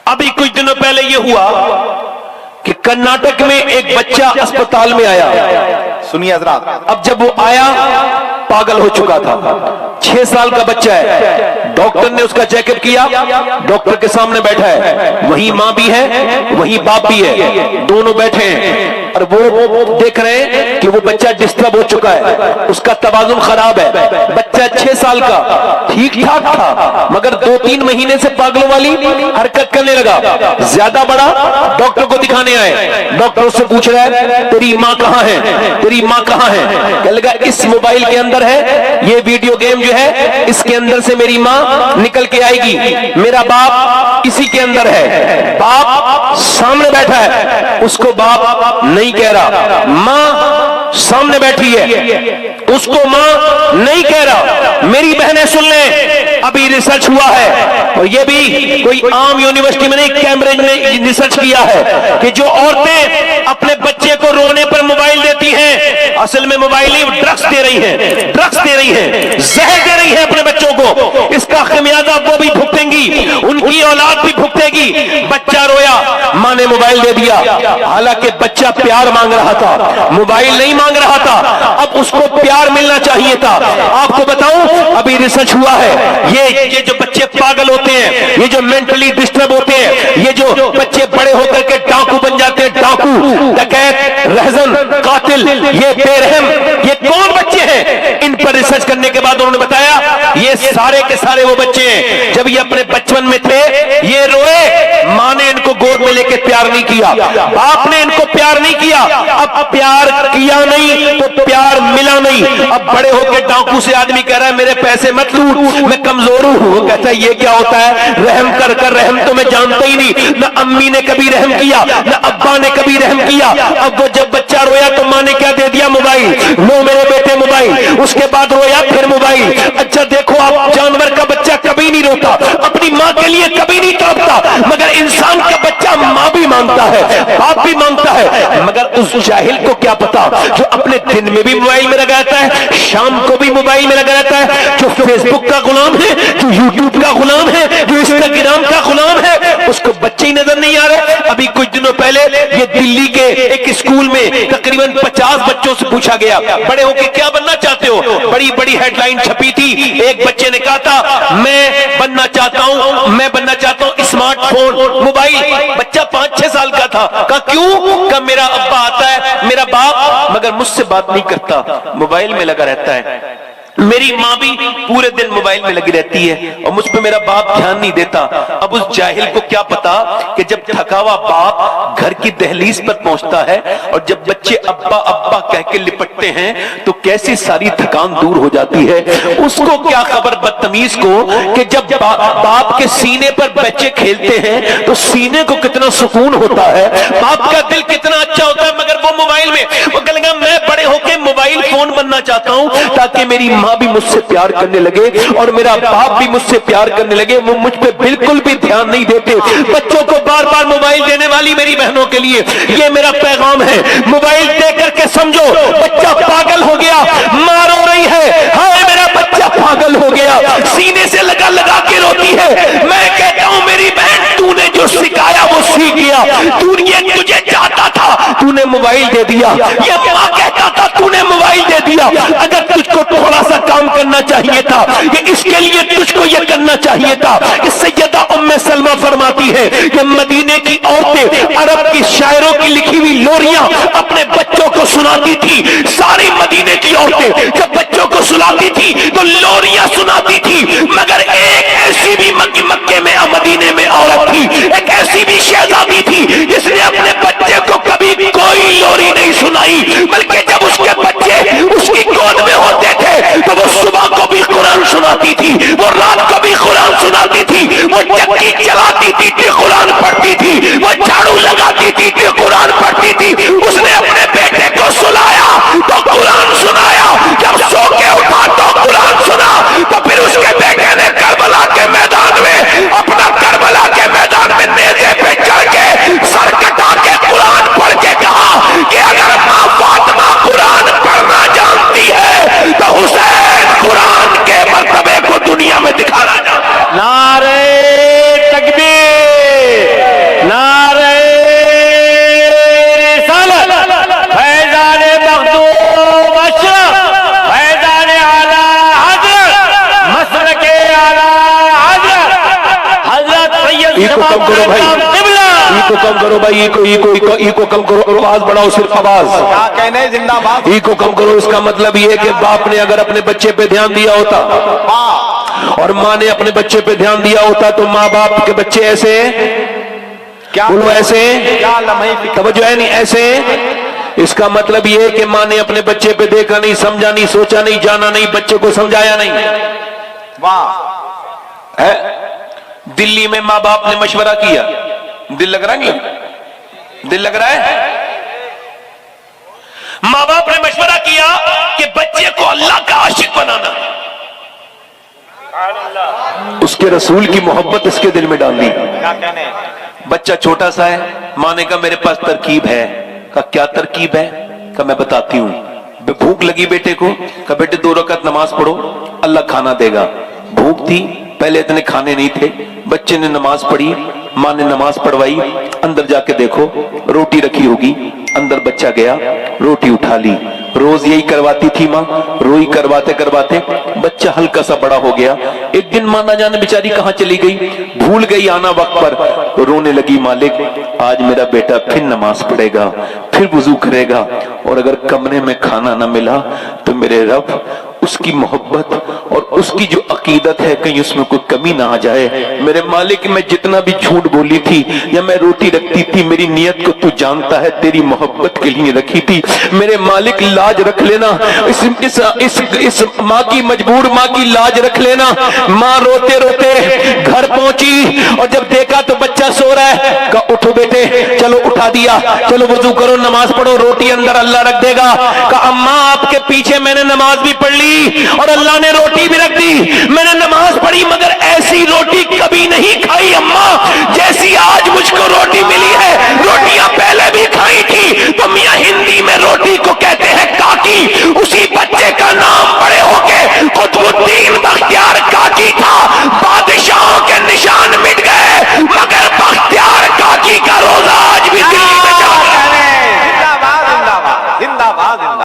अभी कुछ दिनों पहले ये हुआ कि कर्नाटक में एक बच्चा अस्पताल में आया। सुनिए हजरात, अब जब वो आया पागल हो चुका था, 6 साल का बच्चा है। डॉक्टर ने उसका चेकअप किया, डॉक्टर के सामने बैठा है, वहीं माँ भी है वहीं बाप भी है, दोनों बैठे हैं और वो देख रहे हैं कि वो बच्चा डिस्टर्ब हो चुका है, उसका तवाज़ुन खराब है। बच्चा 6 साल का ठीक ठाक था, मगर 2-3 महीने से पागलों वाली हरकत करने लगा। ज्यादा बड़ा डॉक्टर को दिखाने आए, डॉक्टर उससे पूछ रहा है तेरी माँ कहाँ है, तेरी माँ कहाँ है? कहने लगा इस मोबाइल के अंदर है, ये वीडियो गेम जो है इसके अंदर से मेरी माँ निकल के आएगी, मेरा बाप इसी के अंदर है। बाप सामने बैठा है, उसको बाप नहीं कह रहा, माँ सामने बैठी है, उसको माँ नहीं कह रहा। मेरी बहनें सुन लें, अभी रिसर्च हुआ है और ये भी कोई आम यूनिवर्सिटी में नहीं, कैम्ब्रिज में रिसर्च किया है कि जो औरतें अपने बच्चे को रोने पर मोबाइल देती हैं, असल में मोबाइल ही ड्रग्स दे रही हैं, ड्रग्स दे रही हैं, जहर दे रही हैं अपने बच्चों को। इसका खमियाजा वो भी भुगतेंगी, उनकी औलाद भी भुगतेगी। बच्चा रोया, माँ ने मोबाइल दे दिया, हालांकि बच्चा प्यार मांग रहा था, मोबाइल नहीं मांग रहा था। अब उसको प्यार मिलना चाहिए था। आपको बताऊं, अभी रिसर्च हुआ है, ये जो बच्चे पागल होते हैं, ये जो मेंटली डिस्टर्ब होते हैं, ये जो बच्चे बड़े होकर के डाकू बन जाते हैं, डाकू, डकैत, रहजन, कातिल, ये बेरहम, ये कौन बच्चे हैं? इन पर रिसर्च करने के बाद उन्होंने बताया ये सारे के सारे वो बच्चे हैं जब ये अपने बचपन में थे ये रोए, माँ ने इनको गोद में लेके प्यार नहीं किया, बाप ने इनको प्यार नहीं किया। अब प्यार किया नहीं तो प्यार मिला नहीं। अब बड़े होकर डाकू से आदमी कह रहा है मेरे पैसे मत लूट, मैं कमजोर हूं। वो कहता है ये क्या होता है, रहम कर कर, रहम तो मैं जानता ही नहीं, न अम्मी ने कभी रहम किया न अब्बा ने कभी रहम किया। अब वो जब बच्चा रोया तो माँ ने क्या दे दिया, मोबाइल, लो मेरे बेटे मोबाइल। उसके बाद रोया फिर मोबाइल। अच्छा देखो, आप जानवर का बच्चा कभी नहीं रोता, अपनी माँ के लिए कभी नहीं तड़पता, मगर इंसान का बच्चा माँ भी मांगता है, बाप भी मांगता है। मगर उस जाहिल को क्या पता जो अपने दिन में भी मोबाइल में लगा रहता है, शाम को भी मोबाइल में लगा रहता है, जो फेसबुक का गुलाम है, जो यूट्यूब का गुलाम है, जो इंस्टाग्राम का गुलाम है, उसको बच्चे ही नजर नहीं आ रहे। अभी कुछ दिनों पहले ये दिल्ली के एक स्कूल में तकरीबन 50 बच्चों से पूछा गया बड़े होके क्या बनना चाहते हो, बड़ी बड़ी हेडलाइन छपी थी। एक बच्चे ने कहा था मैं बनना चाहता हूं स्मार्टफोन, मोबाइल। बच्चा 5-6 साल का था। कहा क्यों? कहा मेरा अब्बा आता है, मेरा बाप, मगर मुझसे बात नहीं करता, मोबाइल में लगा रहता है। मेरी माँ भी पूरे दिन मोबाइल में लगी रहती है और मुझ पे मेरा बाप ध्यान नहीं देता। अब उस जाहिल को क्या पता कि जब थका हुआ बाप घर की दहलीज पर पहुंचता है और जब बच्चे अब्बा अब्बा कह के लिपटते हैं तो कैसी सारी थकान दूर हो जाती है। उसको क्या खबर बदतमीज को कि जब बाप के सीने पर बच्चे खेलते हैं तो सीने को कितना सुकून होता है, बाप का दिल कितना अच्छा होता है। मगर वो मोबाइल में, वो कहेगा मैं बड़े होके मोबाइल फोन बनना चाहता हूं ताकि मेरी माँ भी मुझसे प्यार करने लगे और मेरा बाप भी मुझसे प्यार करने लगे। वो मुझ पे बिल्कुल भी ध्यान नहीं देते। बच्चों को बार बार मोबाइल देने वाली मेरी बहनों के लिए ये मेरा पैगाम है, मोबाइल दे करके समझो बच्चा पागल हो गया, माँ रो रही है, हाय मेरा बच्चा पागल हो गया, सीने से लगा लगा के रोती है। मैं कहता हूं मेरी बहन, तूने जो सिखाया वो सीख गया, तूने तुझे चाहता था तूने मोबाइल दे दिया, ये माँ कहता था तूने मोबाइल दे दिया। अगर तुझको थोड़ा सा काम करना चाहिए था, ये इसके लिए तुझको ये करना चाहिए था। कि सैयदा उम्मे सलमा फरमाती है कि मदीने की औरतें अरब की शायरों की लिखी हुई लोरियां अपने बच्चों को सुनाती थी। सारी मदीने की औरतें जब बच्चों को सुनाती थी तो लोरियां सुनाती थी, मगर एक ऐसी भी मक्के में मदीने में औरत थी, एक ऐसी भी शहजादी थी जिसने अपने बच्चे को कभी कोई लोरी नहीं सुनाई, बल्कि जब उसके बच्चे उसकी गोद में होते थे तो वो सुबह को भी कुरान सुनाती थी, वो रात को भी कुरान सुनाती थी, वो चक्की चलाती थी तो कुरान पढ़ती थी, वो झाड़ू लगाती थी तो कुरान पढ़ती थी। उसने अपने बेटे को सुलाया तो कुरान सुनाया, जब सो के उठा तो कुरान सुना। तो फिर उसके बेटे ने करबला के मैदान में अपना करबला के मैदान में नेज़े पे चढ़ के सर कटा के कुरान पढ़ के कहा कि अगर माँ फातिमा कुरान पढ़ना जानती है तो हुसैन कुरान के मर्तबे को दुनिया में दिखाना जानता है। नारे तकबीर, کو कम करो भाई, ई को कम करो भाई, ई को कम करो, आवाज बढ़ाओ, सिर्फ आवाज। क्या कहने जिंदाबाद। ई को कम करो, इसका मतलब ये है कि बाप ने अगर अपने बच्चे पे ध्यान दिया होता और माँ ने अपने बच्चे पे ध्यान दिया होता तो माँ बाप के बच्चे ऐसे, क्या बोलो ऐसे, क्या लम्हे तवज्जो है नहीं, ऐसे। इसका मतलब ये है कि माँ ने अपने बच्चे पे देखा नहीं, समझा नहीं, सोचा नहीं, जाना नहीं, बच्चे को समझाया नहीं। वाह है दिल्ली में माँ बाप ने मशवरा किया, दिल लग रहा है नहीं, दिल लग रहा है, माँ बाप ने मशवरा किया कि बच्चे को अल्लाह का आशिक बनाना, उसके रसूल की मोहब्बत इसके दिल में डाल दी। क्या कहने। बच्चा छोटा सा है, माँ ने कहा मेरे पास तरकीब है। कहा क्या तरकीब है? कहा मैं बताती हूँ। भूख लगी बेटे को, कहा बेटे 2 रकात नमाज पढ़ो, अल्लाह खाना देगा। भूख थी, पहले इतने खाने नहीं थे, बच्चे ने नमाज पढ़ी, माँ ने नमाज पढ़वाई, अंदर जाके देखो रोटी रखी होगी, अंदर बच्चा गया, रोटी उठा ली। रोज यही करवाती थी माँ, रोई करवाते करवाते बच्चा हल्का सा बड़ा हो गया। एक दिन माँ ना जाने बेचारी कहाँ चली गई, भूल गई आना वक्त पर, रोने लगी, मालिक आज मेरा बेटा फिर नमाज पढ़ेगा, फिर वुजू करेगा, और अगर कमरे में खाना ना मिला तो मेरे रब उसकी मोहब्बत और उसकी जो अकीदत है कहीं उसमें कोई कमी ना आ जाए। मेरे मालिक मैं जितना भी झूठ बोली थी या मैं रोटी रखती थी, मेरी नियत को तू जानता है, तेरी मोहब्बत के लिए रखी थी। मेरे मालिक लाज रख लेना, इस माँ की, मजबूर माँ की लाज रख लेना। माँ रोते रोते घर पहुंची और जब देखा तो बच्चा सो रहा है, कहा उठो बेटे, चलो उठा दिया, चलो वुजू करो, नमाज पढ़ो, रोटी अंदर अल्लाह रख देगा। कहा अम्मा आपके पीछे मैंने नमाज भी पढ़ ली और अल्लाह ने रोटी भी रख दी, मैंने नमाज पढ़ी मगर ऐसी रोटी कभी नहीं खाई अम्मा जैसी आज मुझको रोटी मिली है।